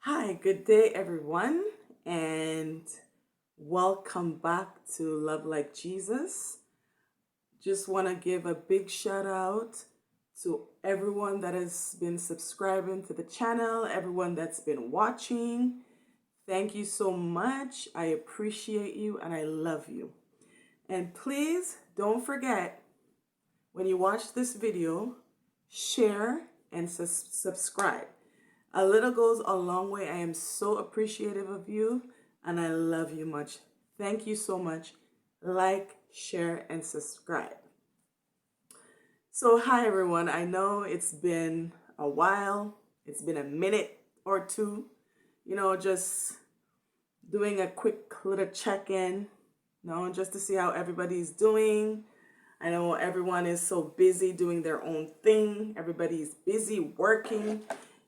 Hi, good day, everyone, and welcome back to Love Like Jesus. Just want to give a big shout out to everyone that has been subscribing to the channel, everyone that's been watching. Thank you so much. I appreciate you and I love you. And please don't forget, when you watch this video, share and subscribe. A little goes a long way. I am so appreciative of you and I love you much. Thank you so much. Like, share, and subscribe. So, hi everyone. I know it's been a while, it's been a minute or two, just doing a quick little check in, just to see how everybody's doing. I know everyone is so busy doing their own thing, everybody's busy working.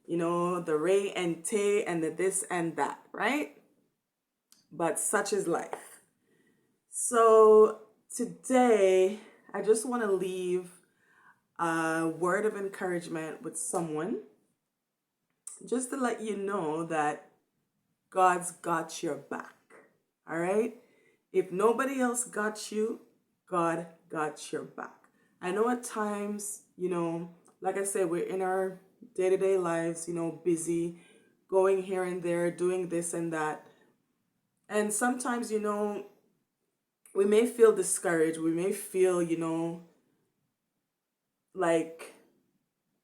The Ray and Tay and the this and that, right? But such is life. So today, I just want to leave a word of encouragement with someone just to let you know that God's got your back. All right? If nobody else got you, God got your back. I know at times, like I said, we're in our day-to-day lives, busy, going here and there, doing this and that. And sometimes, we may feel discouraged. We may feel, like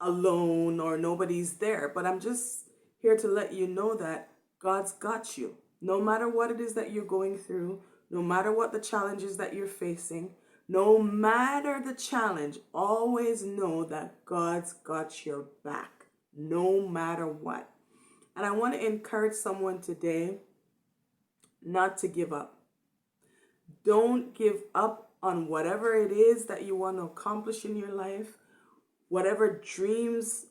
alone or nobody's there. But I'm just here to let you know that God's got you. No matter what it is that you're going through, no matter what the challenges that you're facing, no matter the challenge, always know that God's got your back, no matter what. And I want to encourage someone today not to give up. Don't give up on whatever it is that you want to accomplish in your life, whatever dreams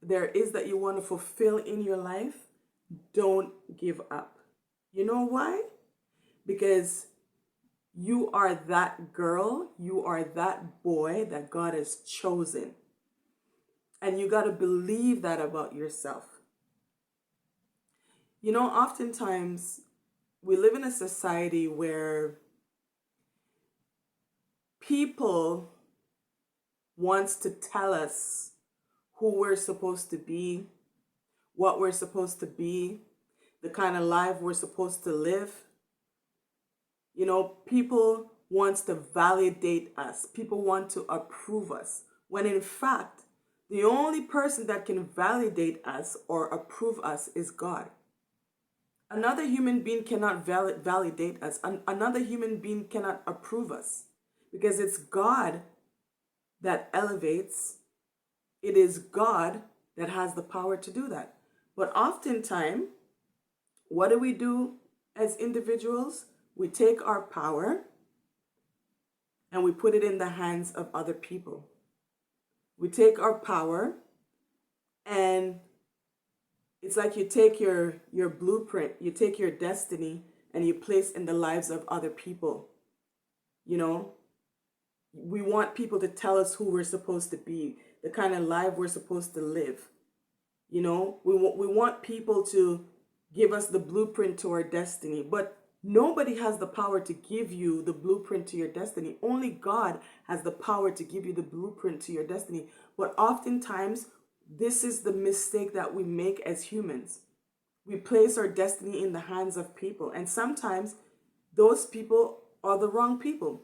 there is that you want to fulfill in your life. Don't give up. You know why? Because you are that girl, you are that boy that God has chosen. And you got to believe that about yourself. Oftentimes we live in a society where people wants to tell us who we're supposed to be, what we're supposed to be, the kind of life we're supposed to live. People wants to validate us. People want to approve us. When in fact, the only person that can validate us or approve us is God. Another human being cannot validate us. Another human being cannot approve us because it's God that elevates. It is God that has the power to do that. But oftentimes, what do we do as individuals? We take our power and we put it in the hands of other people. We take our power and it's like you take your blueprint, you take your destiny and you place in the lives of other people. We want people to tell us who we're supposed to be, the kind of life we're supposed to live. We want people to give us the blueprint to our destiny, but nobody has the power to give you the blueprint to your destiny. Only God has the power to give you the blueprint to your destiny. But oftentimes, this is the mistake that we make as humans. We place our destiny in the hands of people, and sometimes those people are the wrong people.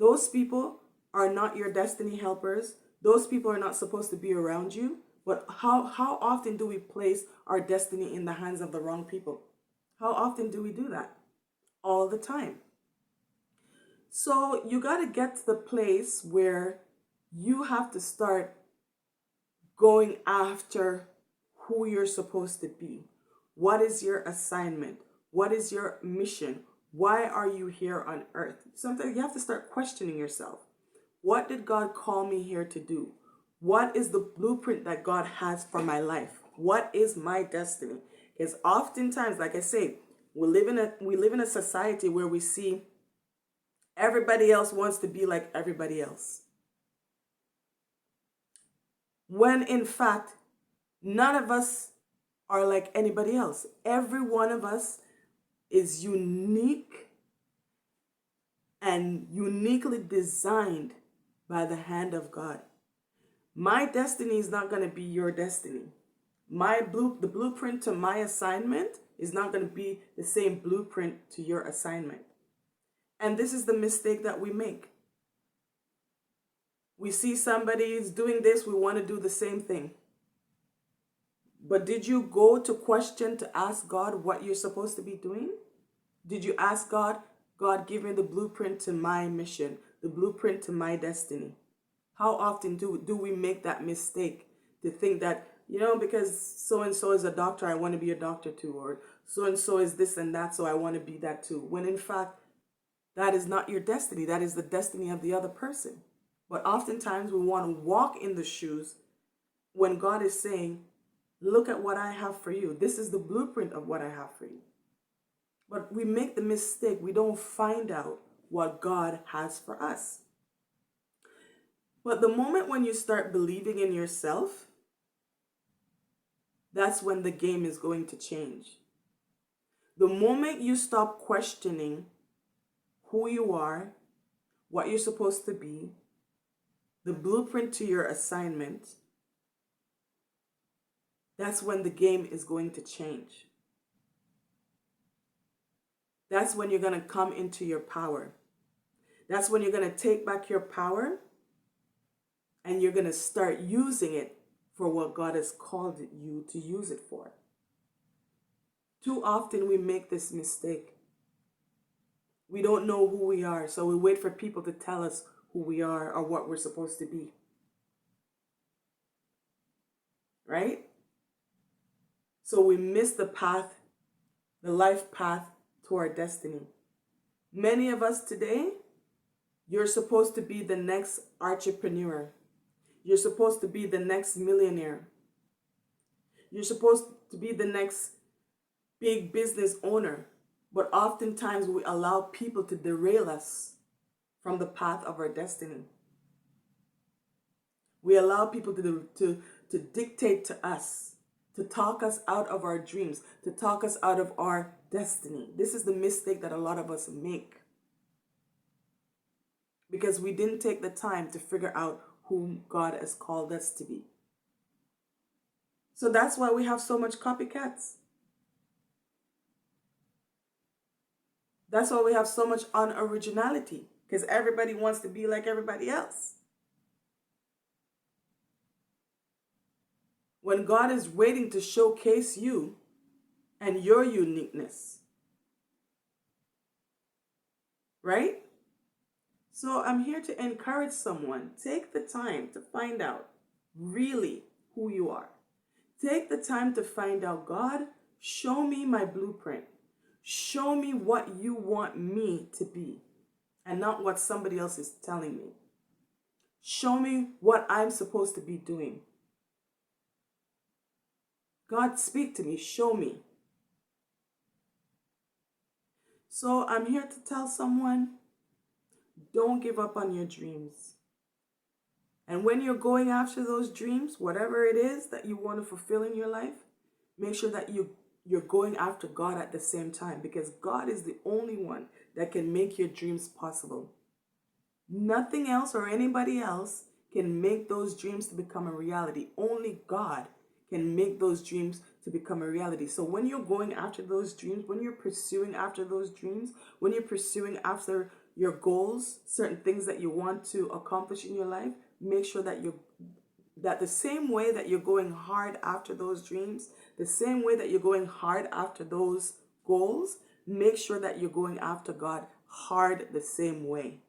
Those people are not your destiny helpers. Those people are not supposed to be around you. But how often do we place our destiny in the hands of the wrong people? How often do we do that? All the time. So you got to get to the place where you have to start going after who you're supposed to be. What is your assignment? What is your mission? Why are you here on earth? Sometimes you have to start questioning yourself. What did God call me here to do? What is the blueprint that God has for my life? What is my destiny? Because oftentimes, like I say, we live in a society where we see everybody else wants to be like everybody else. When in fact, none of us are like anybody else. Every one of us is unique and uniquely designed by the hand of God. My destiny is not going to be your destiny. The blueprint to my assignment is not going to be the same blueprint to your assignment. And this is the mistake that we make. We see somebody is doing this, we want to do the same thing. But did you go to question to ask God what you're supposed to be doing? Did you ask God, God, give me the blueprint to my mission, the blueprint to my destiny? How often do we make that mistake to think that, because so-and-so is a doctor, I want to be a doctor too, or so-and-so is this and that, so I want to be that too. When in fact, that is not your destiny. That is the destiny of the other person. But oftentimes we want to walk in the shoes when God is saying, look at what I have for you. This is the blueprint of what I have for you. But we make the mistake. We don't find out what God has for us. But the moment when you start believing in yourself, that's when the game is going to change. The moment you stop questioning who you are, what you're supposed to be, the blueprint to your assignment, that's when the game is going to change. That's when you're going to come into your power. That's when you're going to take back your power and you're going to start using it for what God has called you to use it for. Too often we make this mistake. We don't know who we are, so we wait for people to tell us who we are or what we're supposed to be. Right? So we miss the path, the life path to our destiny. Many of us today, you're supposed to be the next entrepreneur. You're supposed to be the next millionaire. You're supposed to be the next big business owner. But oftentimes we allow people to derail us from the path of our destiny. We allow people to dictate to us, to talk us out of our dreams, to talk us out of our destiny. This is the mistake that a lot of us make. Because we didn't take the time to figure out whom God has called us to be. So that's why we have so much copycats. That's why we have so much unoriginality. Because everybody wants to be like everybody else. When God is waiting to showcase you and your uniqueness. Right? So I'm here to encourage someone. Take the time to find out really who you are. Take the time to find out, God, show me my blueprint. Show me what you want me to be and not what somebody else is telling me. Show me what I'm supposed to be doing. God, speak to me. Show me. So I'm here to tell someone, don't give up on your dreams. And when you're going after those dreams, whatever it is that you want to fulfill in your life, make sure that you're going after God at the same time, because God is the only one that can make your dreams possible. Nothing else or anybody else can make those dreams to become a reality. Only God can make those dreams to become a reality. So when you're going after those dreams, when you're pursuing after those dreams, when you're pursuing after your goals, certain things that you want to accomplish in your life, make sure that the same way that you're going hard after those dreams, the same way that you're going hard after those goals, make sure that you're going after God hard the same way.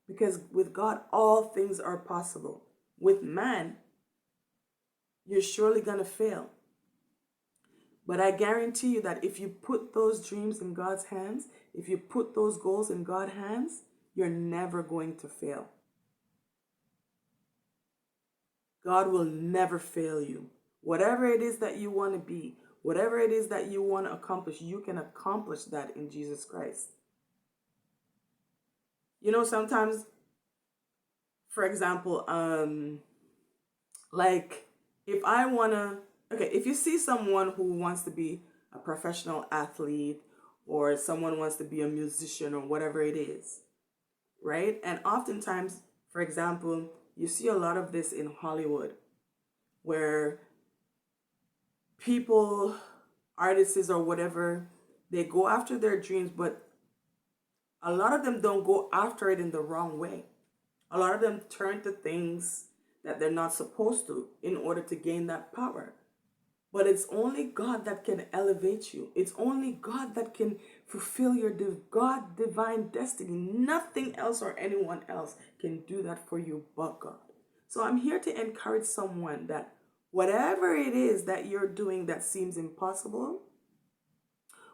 Because with God, all things are possible. With man, you're surely going to fail. But I guarantee you that if you put those dreams in God's hands, if you put those goals in God's hands, you're never going to fail. God will never fail you. Whatever it is that you want to be, whatever it is that you want to accomplish, you can accomplish that in Jesus Christ. Sometimes, for example, like if I want to okay, if you see someone who wants to be a professional athlete, or someone wants to be a musician, or whatever it is, right? And oftentimes, for example, you see a lot of this in Hollywood, where people, artists or whatever, they go after their dreams, but a lot of them don't go after it in the wrong way. A lot of them turn to things that they're not supposed to in order to gain that power. But it's only God that can elevate you. It's only God that can fulfill your God divine destiny. Nothing else or anyone else can do that for you but God. So I'm here to encourage someone that whatever it is that you're doing that seems impossible,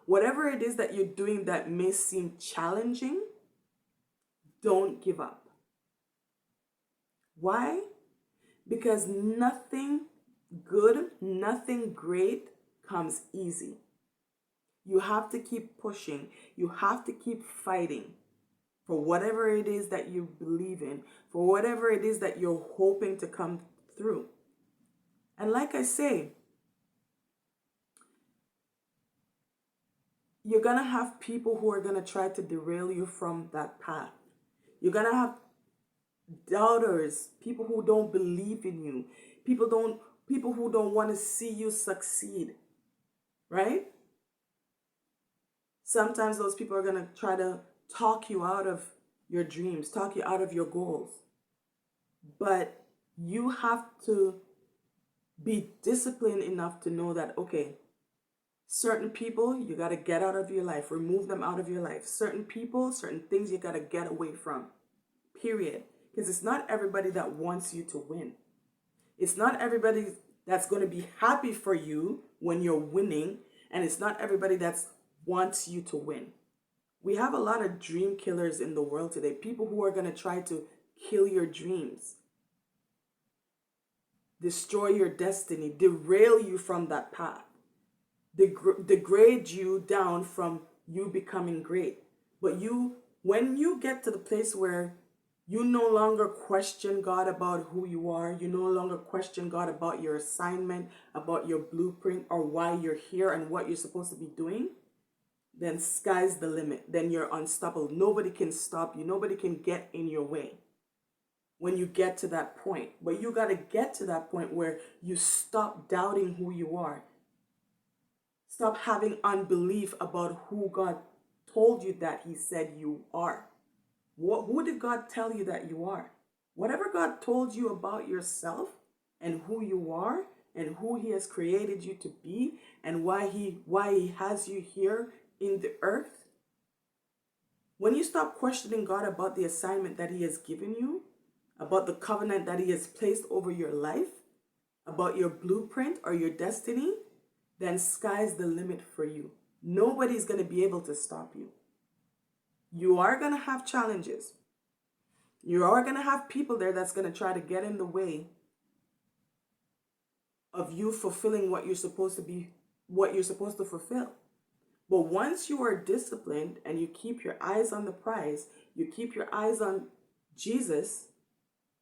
whatever it is that you're doing that may seem challenging, don't give up. Why? Because nothing good, nothing great comes easy. You have to keep pushing. You have to keep fighting for whatever it is that you believe in, for whatever it is that you're hoping to come through. And like I say, you're going to have people who are going to try to derail you from that path. You're going to have doubters, people who don't believe in you, people who don't want to see you succeed, right? Sometimes those people are going to try to talk you out of your dreams, talk you out of your goals. But you have to be disciplined enough to know that, okay, certain people you got to get out of your life, remove them out of your life. Certain people, certain things you got to get away from, period. Because it's not everybody that wants you to win. It's not everybody that's going to be happy for you when you're winning, and it's not everybody that wants you to win. We have a lot of dream killers in the world today, people who are going to try to kill your dreams, destroy your destiny, derail you from that path, degrade you down from you becoming great. But when you get to the place where you no longer question God about who you are, you no longer question God about your assignment, about your blueprint, or why you're here and what you're supposed to be doing, then sky's the limit. Then you're unstoppable. Nobody can stop you. Nobody can get in your way when you get to that point. But you got to get to that point where you stop doubting who you are. Stop having unbelief about who God told you that He said you are. Who did God tell you that you are? Whatever God told you about yourself and who you are and who He has created you to be and why He has you here in the earth. When you stop questioning God about the assignment that He has given you, about the covenant that He has placed over your life, about your blueprint or your destiny, then sky's the limit for you. Nobody's going to be able to stop you. You are going to have challenges. You are going to have people there that's going to try to get in the way of you fulfilling what you're supposed to fulfill. But once you are disciplined and you keep your eyes on the prize, you keep your eyes on Jesus,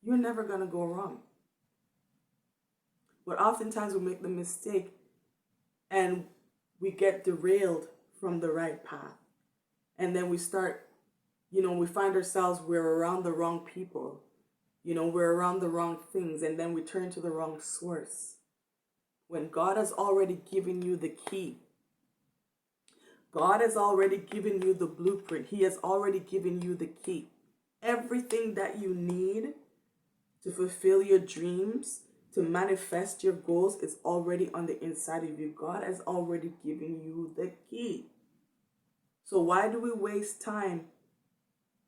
you're never going to go wrong. But oftentimes we make the mistake and we get derailed from the right path. And then we start, we find ourselves, we're around the wrong people. We're around the wrong things, and then we turn to the wrong source. When God has already given you the key. God has already given you the blueprint. He has already given you the key. Everything that you need to fulfill your dreams, to manifest your goals, is already on the inside of you. God has already given you the key. So why do we waste time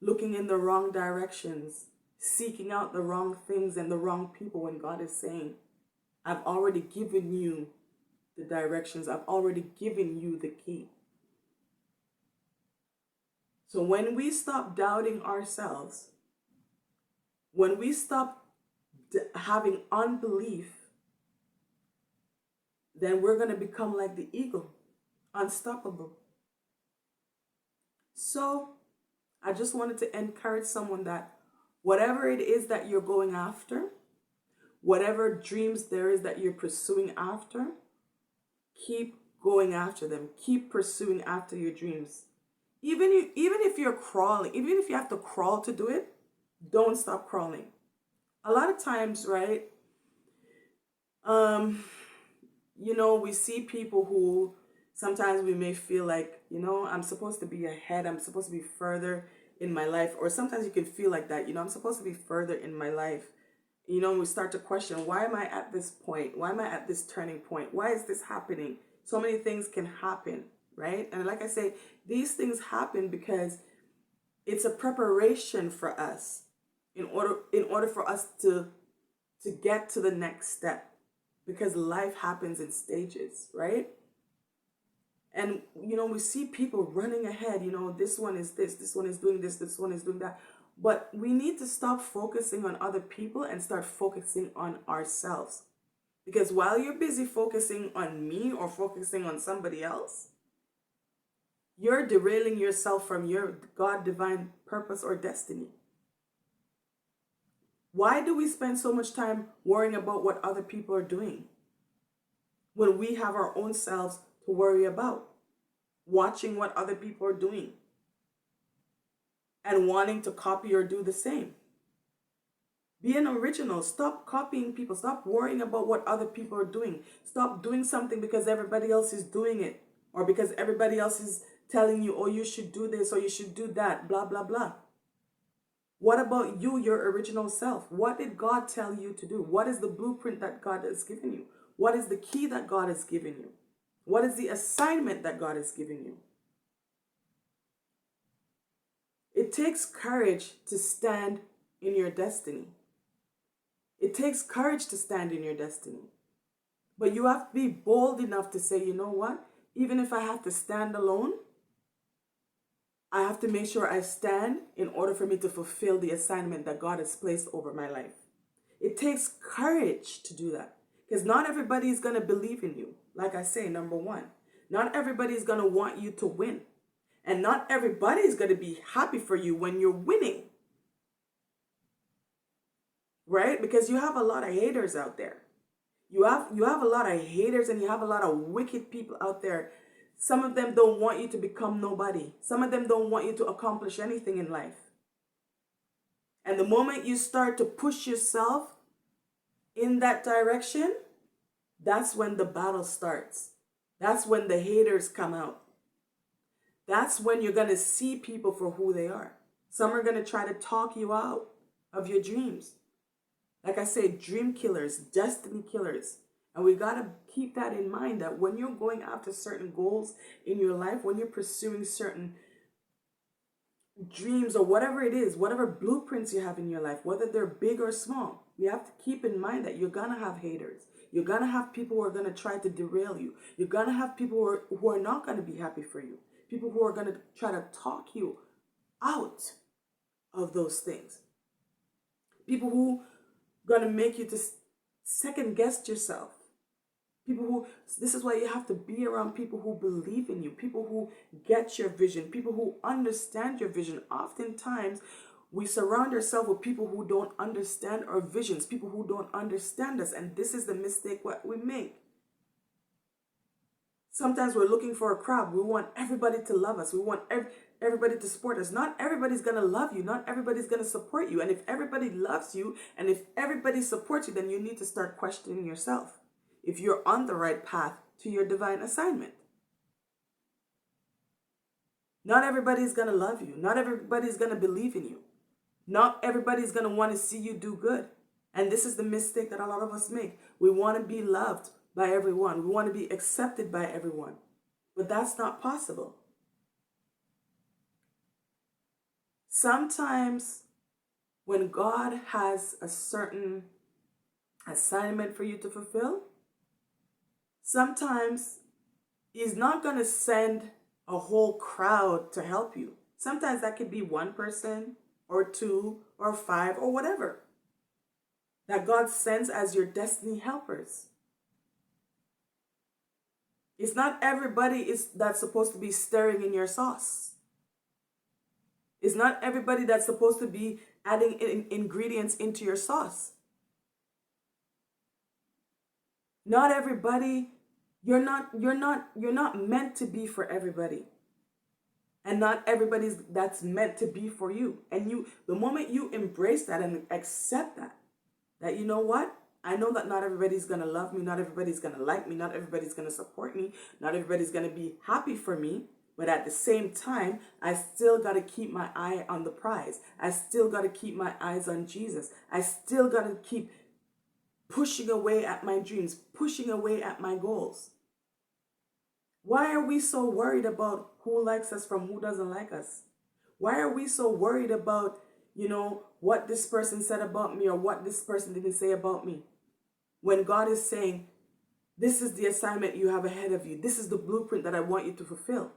looking in the wrong directions, seeking out the wrong things and the wrong people when God is saying, I've already given you the directions. I've already given you the key. So when we stop doubting ourselves, when we stop having unbelief, then we're going to become like the eagle, unstoppable. So I just wanted to encourage someone that whatever it is that you're going after, whatever dreams there is that you're pursuing after, keep going after them. Keep pursuing after your dreams. Even if you're crawling, even if you have to crawl to do it, don't stop crawling. A lot of times, right? We see people who sometimes we may feel like, I'm supposed to be ahead. I'm supposed to be further in my life. Or sometimes you can feel like that, I'm supposed to be further in my life. We start to question, why am I at this point? Why am I at this turning point? Why is this happening? So many things can happen, right? And like I say, these things happen because it's a preparation for us in order for us to get to the next step, because life happens in stages, right? And we see people running ahead, this one is this one is doing this one is doing that. But we need to stop focusing on other people and start focusing on ourselves. Because while you're busy focusing on me or focusing on somebody else, you're derailing yourself from your God divine purpose or destiny. Why do we spend so much time worrying about what other people are doing when we have our own selves to worry about? Watching what other people are doing and wanting to copy or do the same. Be an original. Stop copying people. Stop worrying about what other people are doing. Stop doing something because everybody else is doing it, or because everybody else is telling you, oh, you should do this or you should do that, blah, blah, blah. What about you, your original self? What did God tell you to do? What is the blueprint that God has given you? What is the key that God has given you? What is the assignment that God has given you? It takes courage to stand in your destiny. It takes courage to stand in your destiny. But you have to be bold enough to say, you know what? Even if I have to stand alone, I have to make sure I stand in order for me to fulfill the assignment that God has placed over my life. It takes courage to do that, because not everybody is going to believe in you. Like I say, number one, not everybody is going to want you to win. And not everybody is going to be happy for you when you're winning. Right? Because you have a lot of haters out there. You have a lot of haters, and you have a lot of wicked people out there. Some of them don't want you to become nobody. Some of them don't want you to accomplish anything in life. And the moment you start to push yourself in that direction, that's when the battle starts. That's when the haters come out. That's when you're going to see people for who they are. Some are going to try to talk you out of your dreams. Like I say, dream killers, destiny killers. And we got to keep that in mind, that when you're going after certain goals in your life, when you're pursuing certain dreams or whatever it is, whatever blueprints you have in your life, whether they're big or small, we have to keep in mind that you're going to have haters. You're going to have people who are going to try to derail you. You're going to have people who are not going to be happy for you. People who are going to try to talk you out of those things. People who are going to make you to second guess yourself. This is why you have to be around people who believe in you, people who get your vision, people who understand your vision. Oftentimes, we surround ourselves with people who don't understand our visions, people who don't understand us, and this is the mistake what we make. Sometimes we're looking for a crowd. We want everybody to love us. We want everybody to support us. Not everybody's going to love you. Not everybody's going to support you. And if everybody loves you and if everybody supports you, then you need to start questioning yourself if you're on the right path to your divine assignment. Not everybody's going to love you. Not everybody's going to believe in you. Not everybody's going to want to see you do good. And this is the mistake that a lot of us make. We want to be loved by everyone. We want to be accepted by everyone. But that's not possible. Sometimes when God has a certain assignment for you to fulfill, sometimes He's not going to send a whole crowd to help you. Sometimes that could be one person or two or five or whatever that God sends as your destiny helpers. It's not everybody that's supposed to be stirring in your sauce. It's not everybody that's supposed to be adding ingredients into your sauce. Not everybody, you're not meant to be for everybody. And not everybody's that's meant to be for you. And the moment you embrace that and accept that you know what? I know that not everybody's gonna love me, not everybody's gonna like me, not everybody's gonna support me, not everybody's gonna be happy for me. But at the same time, I still gotta keep my eye on the prize. I still gotta keep my eyes on Jesus. I still gotta keep pushing away at my dreams, pushing away at my goals. Why are we so worried about who likes us from who doesn't like us? Why are we so worried about, what this person said about me or what this person didn't say about me? When God is saying, this is the assignment you have ahead of you. This is the blueprint that I want you to fulfill.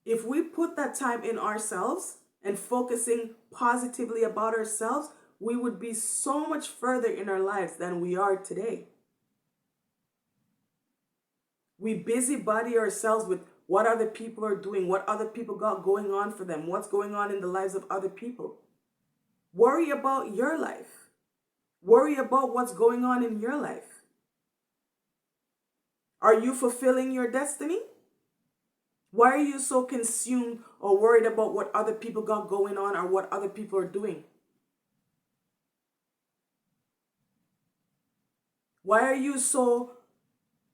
If we put that time in ourselves and focusing positively about ourselves, we would be so much further in our lives than we are today. We busybody ourselves with what other people are doing, what other people got going on for them, what's going on in the lives of other people. Worry about your life. Worry about what's going on in your life. Are you fulfilling your destiny? Why are you so consumed or worried about what other people got going on or what other people are doing? Why are you so,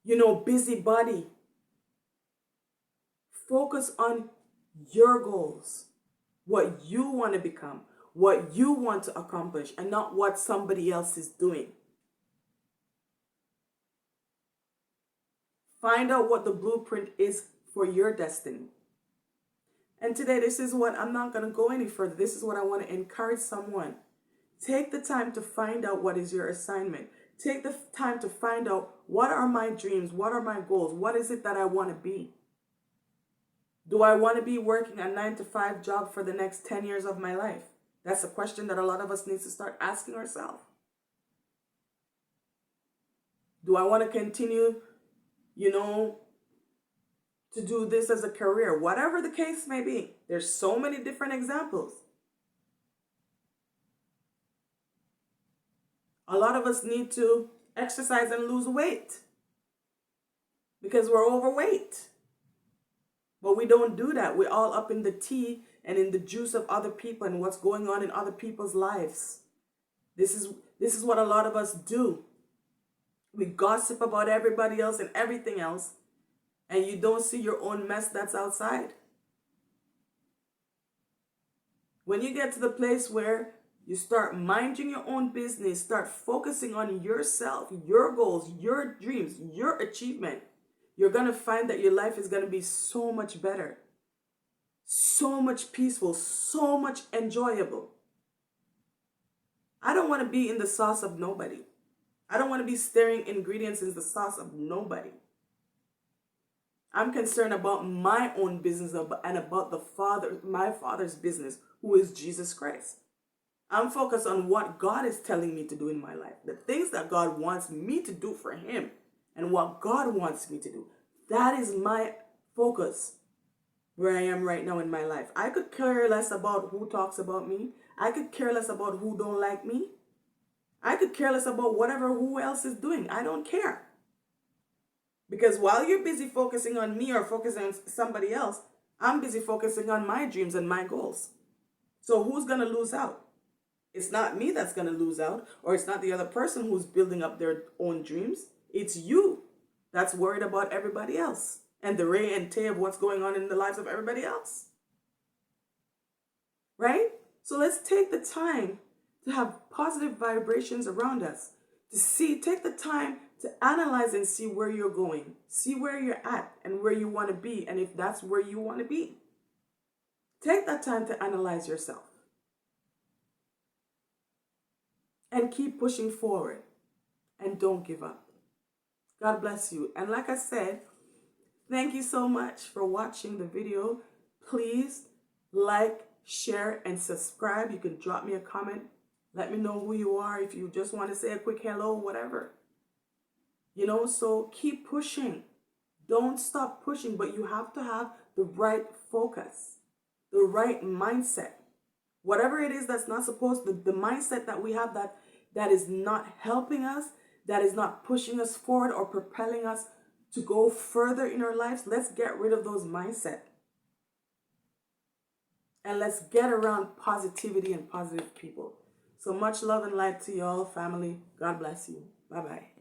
busybody? Focus on your goals, what you want to become, what you want to accomplish, and not what somebody else is doing. Find out what the blueprint is for your destiny. And today, I'm not going to go any further. This is what I want to encourage someone. Take the time to find out what is your assignment. Take the time to find out what are my dreams, what are my goals, what is it that I want to be. Do I want to be working a 9-to-5 job for the next 10 years of my life? That's a question that a lot of us need to start asking ourselves. Do I want to continue, to do this as a career? Whatever the case may be. There's so many different examples. A lot of us need to exercise and lose weight because we're overweight. But we don't do that. We're all up in the tea and in the juice of other people and what's going on in other people's lives. This is what a lot of us do. We gossip about everybody else and everything else, and you don't see your own mess that's outside. When you get to the place where you start minding your own business, start focusing on yourself, your goals, your dreams, your achievement, you're going to find that your life is going to be so much better, so much peaceful, so much enjoyable. I don't want to be in the sauce of nobody. I don't want to be stirring ingredients in the sauce of nobody. I'm concerned about my own business and about my Father's business, who is Jesus Christ. I'm focused on what God is telling me to do in my life, the things that God wants me to do for Him, and what God wants me to do. That is my focus where I am right now in my life. I could care less about who talks about me. I could care less about who don't like me. I could care less about who else is doing. I don't care. Because while you're busy focusing on me or focusing on somebody else, I'm busy focusing on my dreams and my goals. So who's going to lose out? It's not me that's going to lose out, or it's not the other person who's building up their own dreams. It's you that's worried about everybody else and the ray and tear of what's going on in the lives of everybody else. Right? So let's take the time to have positive vibrations around us, take the time to analyze and see where you're going, see where you're at and where you want to be, and if that's where you want to be. Take that time to analyze yourself and keep pushing forward and don't give up. God bless you. And like I said, thank you so much for watching the video. Please like, share, and subscribe. You can drop me a comment. Let me know who you are. If you just want to say a quick hello, whatever. So keep pushing. Don't stop pushing, but you have to have the right focus, the right mindset. Whatever it is that's not supposed to, the mindset that we have that is not helping us, that is not pushing us forward or propelling us to go further in our lives, let's get rid of those mindset. And let's get around positivity and positive people. So much love and light to y'all, family. God bless you. Bye-bye.